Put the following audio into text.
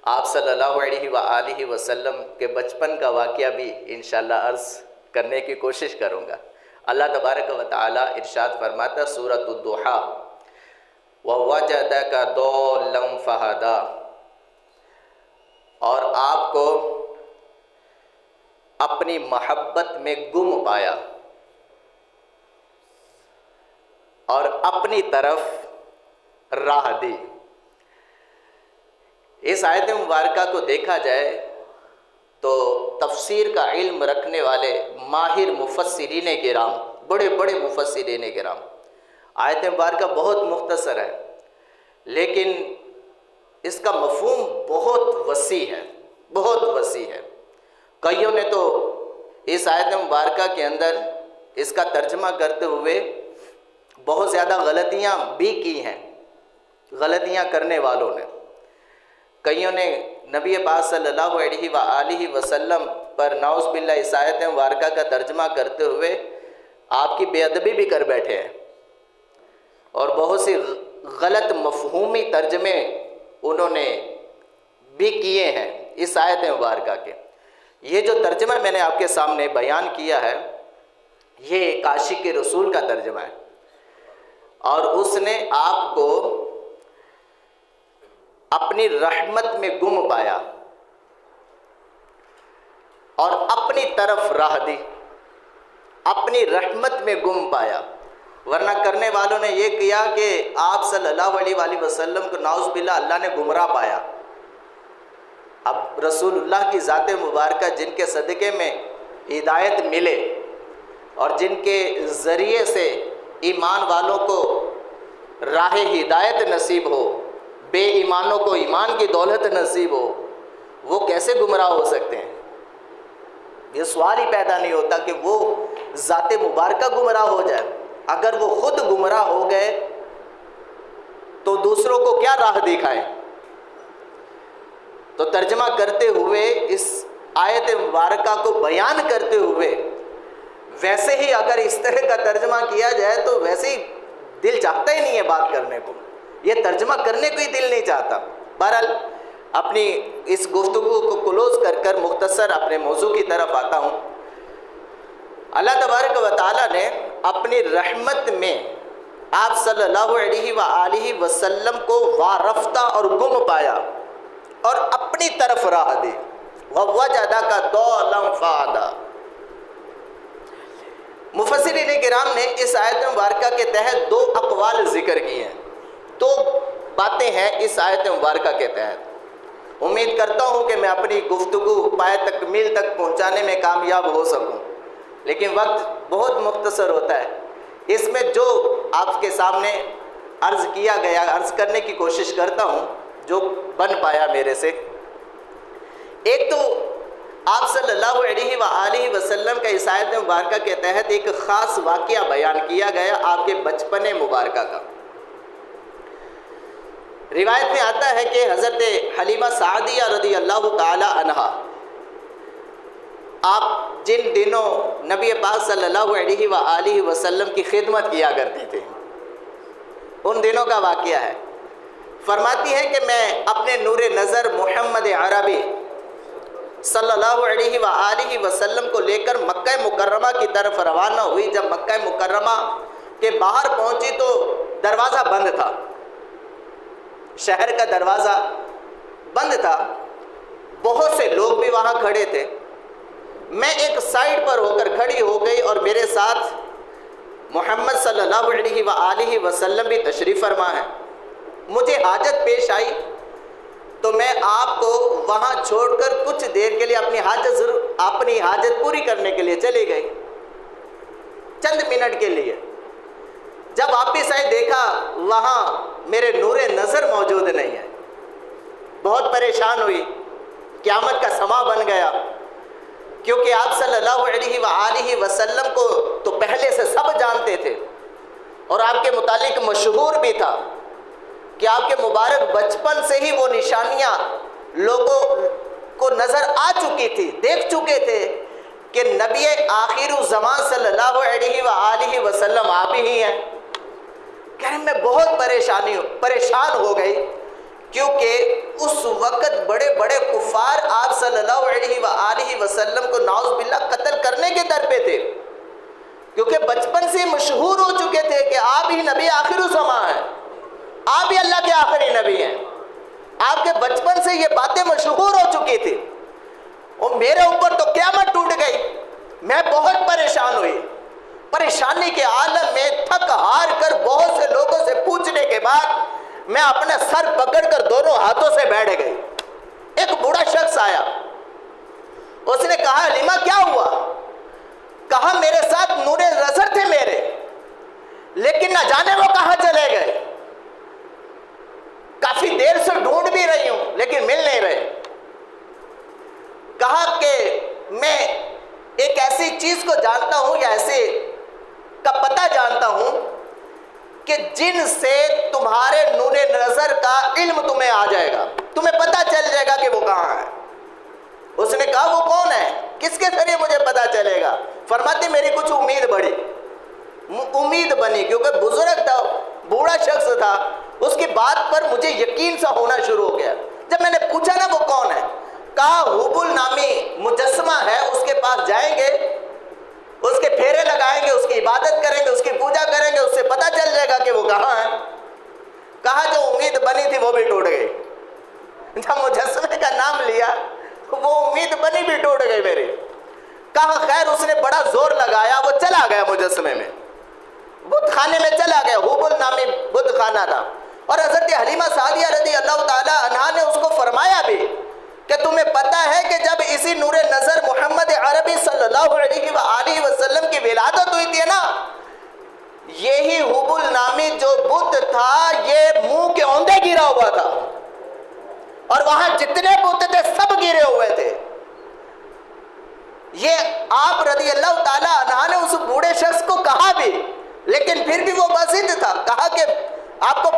آپ صلی اللہ علیہ وآلہ وسلم کے بچپن کا واقعہ بھی انشاءاللہ عرض کرنے کی کوشش کروں گا۔ اللہ تبارک و تعالی ارشاد فرماتا ہے سورۃ الضحیٰ وَوَجَدَكَ ضَالًّا فَہَدَىٰ، اور آپ کو اپنی محبت میں گم پایا اور اپنی طرف راہ دی۔ اس آیت مبارکہ کو دیکھا جائے تو تفسیر کا علم رکھنے والے ماہر مفسرین کرام، بڑے بڑے مفسرین کرام، آیت مبارکہ بہت مختصر ہے لیکن اس کا مفہوم بہت وسیع ہے، بہت وسیع ہے۔ کئیوں نے تو اس آیت مبارکہ کے اندر اس کا ترجمہ کرتے ہوئے بہت زیادہ غلطیاں بھی کی ہیں، غلطیاں کرنے والوں نے۔ کئیوں نے نبی پاک صلی اللہ علیہ وآلہ وسلم پر نعوذ باللہ اس آیت مبارکہ کا ترجمہ کرتے ہوئے آپ کی بے ادبی بھی کر بیٹھے ہیں، اور بہت سی غلط مفہومی ترجمے انہوں نے بھی کیے ہیں اس آیت مبارکہ کے۔ یہ جو ترجمہ میں نے آپ کے سامنے بیان کیا ہے یہ عاشق رسول کا ترجمہ ہے، اور اس نے آپ کو اپنی رحمت میں گم پایا اور اپنی طرف راہ دی، اپنی رحمت میں گم پایا۔ ورنہ کرنے والوں نے یہ کیا کہ آپ صلی اللہ علیہ وآلہ وسلم کو نعوذ باللہ اللہ نے گمراہ پایا۔ اب رسول اللہ کی ذات مبارکہ جن کے صدقے میں ہدایت ملے اور جن کے ذریعے سے ایمان والوں کو راہ ہدایت نصیب ہو، بے ایمانوں کو ایمان کی دولت نصیب ہو، وہ کیسے گمراہ ہو سکتے ہیں؟ یہ سوال ہی پیدا نہیں ہوتا کہ وہ ذات مبارکہ گمراہ ہو جائے۔ اگر وہ خود گمراہ ہو گئے تو دوسروں کو کیا راہ دکھائیں؟ تو ترجمہ کرتے ہوئے اس آیت مبارکہ کو بیان کرتے ہوئے ویسے ہی اگر اس طرح کا ترجمہ کیا جائے تو ویسے ہی دل چاہتا ہی نہیں ہے بات کرنے کو، یہ ترجمہ کرنے کو ہی دل نہیں چاہتا۔ بہرحال اپنی اس گفتگو کو کلوز کر مختصر اپنے موضوع کی طرف آتا ہوں۔ اللہ تبارک و تعالیٰ نے اپنی رحمت میں آپ صلی اللہ علیہ وآلہ وسلم کو وارفتہ اور گم پایا اور اپنی طرف راہ دی۔ وَوَجَدَكَ ضَالًّا فَہَدَىٰ۔ مفسرین کرام نے اس آیت مبارکہ کے تحت دو اقوال ذکر کیے ہیں، دو باتیں ہیں اس آیت مبارکہ کے تحت۔ امید کرتا ہوں کہ میں اپنی گفتگو پائے تکمیل تک پہنچانے میں کامیاب ہو سکوں، لیکن وقت بہت مختصر ہوتا ہے۔ اس میں جو آپ کے سامنے عرض کیا گیا، عرض کرنے کی کوشش کرتا ہوں جو بن پایا میرے سے۔ ایک تو آپ صلی اللہ علیہ وآلہ وسلم کا اس آیت مبارکہ کے تحت ایک خاص واقعہ بیان کیا گیا آپ کے بچپن مبارکہ کا۔ روایت میں آتا ہے کہ حضرت حلیمہ سعدیہ رضی اللہ تعالی عنہا، آپ جن دنوں نبی پاک صلی اللہ علیہ وآلہ وسلم کی خدمت کیا کرتے تھے ان دنوں کا واقعہ ہے۔ فرماتی ہے کہ میں اپنے نور نظر محمد عربی صلی اللہ علیہ وآلہ وسلم کو لے کر مکہ مکرمہ کی طرف روانہ ہوئی۔ جب مکہ مکرمہ کے باہر پہنچی تو دروازہ بند تھا، شہر کا دروازہ بند تھا، بہت سے لوگ بھی وہاں کھڑے تھے۔ میں ایک سائیڈ پر ہو کر کھڑی ہو گئی اور میرے ساتھ محمد صلی اللہ علیہ وآلہ وسلم بھی تشریف فرما ہے۔ مجھے حاجت پیش آئی تو میں آپ کو وہاں چھوڑ کر کچھ دیر کے لیے اپنی حاجت پوری کرنے کے لیے چلی گئی، چند منٹ کے لیے۔ جب واپس آئے دیکھا وہاں میرے نور نظر موجود نہیں ہے، بہت پریشان ہوئی، قیامت کا سما بن گیا، کیونکہ آپ صلی اللہ علیہ وآلہ وسلم کو تو پہلے سے سب جانتے تھے اور آپ کے متعلق مشہور بھی تھا کہ آپ کے مبارک بچپن سے ہی وہ نشانیاں لوگوں کو نظر آ چکی تھی، دیکھ چکے تھے کہ نبی آخر الزمان صلی اللہ علیہ وآلہ وسلم آپ ہی ہیں۔ کہ میں بہت پریشان ہو گئی کیونکہ اس وقت بڑے بڑے کفار آپ صلی اللہ علیہ وآلہ وسلم کو نعوذ باللہ قتل کرنے کے در پہ تھے، کیونکہ بچپن سے مشہور ہو چکے تھے کہ آپ ہی نبی آخر الزمان ہیں، آپ ہی اللہ کے آخری نبی ہیں۔ آپ کے بچپن سے یہ باتیں مشہور ہو چکی تھی، اور میرے اوپر تو قیامت ٹوٹ گئی، میں بہت پریشان ہوئی۔ پریشانی کے عالم میں تھک ہار کر بہت سے لوگوں سے پوچھنے کے بعد میں اپنا سر پکڑ کر دونوں ہاتھوں سے بیٹھ گئی۔ ایک بوڑھا شخص آیا، اس نے کہا حلیمہ کیا ہوا؟ کہا میرے ساتھ نور نظر تھے میرے، لیکن نہ جانے وہ کہاں چلے گئے، کافی دیر سے ڈھونڈ بھی رہی ہوں لیکن مل نہیں رہے۔ کہا کہ میں ایک ایسی چیز کو جانتا ہوں یا ایسے کا پتہ جانتا ہوں کہ جن سے تمہارے نور نظر کا علم تمہیں آ جائے گا، تمہیں پتہ چل جائے گا کہ وہ کہاں ہے۔ اس نے کہا وہ کون ہے، کس کے ذریعے مجھے پتہ چلے گا؟ فرماتی میری کچھ امید بنی، کیونکہ بزرگ تھا، بوڑھا شخص تھا، اس کی بات پر مجھے یقین سا ہونا شروع ہو گیا۔ جب میں نے پوچھا نا وہ کون ہے، کہا حبل نامی مجسمہ ہے، اس کے پاس جائیں گے، اس کے پھیرے لگائیں گے، اس کی عبادت کریں گے، اس کی پوجا کریں گے، اس سے پتہ چل جائے گا کہ وہ کہاں ہے۔ کہا جو امید بنی تھی وہ بھی ٹوٹ گئی۔ جب مجسمے کا نام لیا وہ امید بنی بھی ٹوٹ گئی میری۔ کہا خیر، اس نے بڑا زور لگایا، وہ چلا گیا مجسمے میں، بت خانے میں چلا گیا، حبل نامی بت خانہ تھا۔ اور حضرت حلیمہ سعدیہ رضی اللہ تعالی عنہا نے اس کو فرمایا بھی کہ تمہیں پتہ ہے کہ جب اسی نور نظر محمد عربی صلی اللہ علیہ وآلہ وسلم کی ولادت ہوئی تھی نا، یہی حبل نامی جو بت تھا یہ منہ کے اوندے گرا ہوا تھا، اور وہاں جتنے بت تھے سب گرے ہوئے تھے۔ یہ آپ رضی اللہ تعالی عنہ نے اس بوڑھے شخص کو کہا بھی، لیکن پھر بھی وہ بزد تھا۔ کہا کہ آپ کو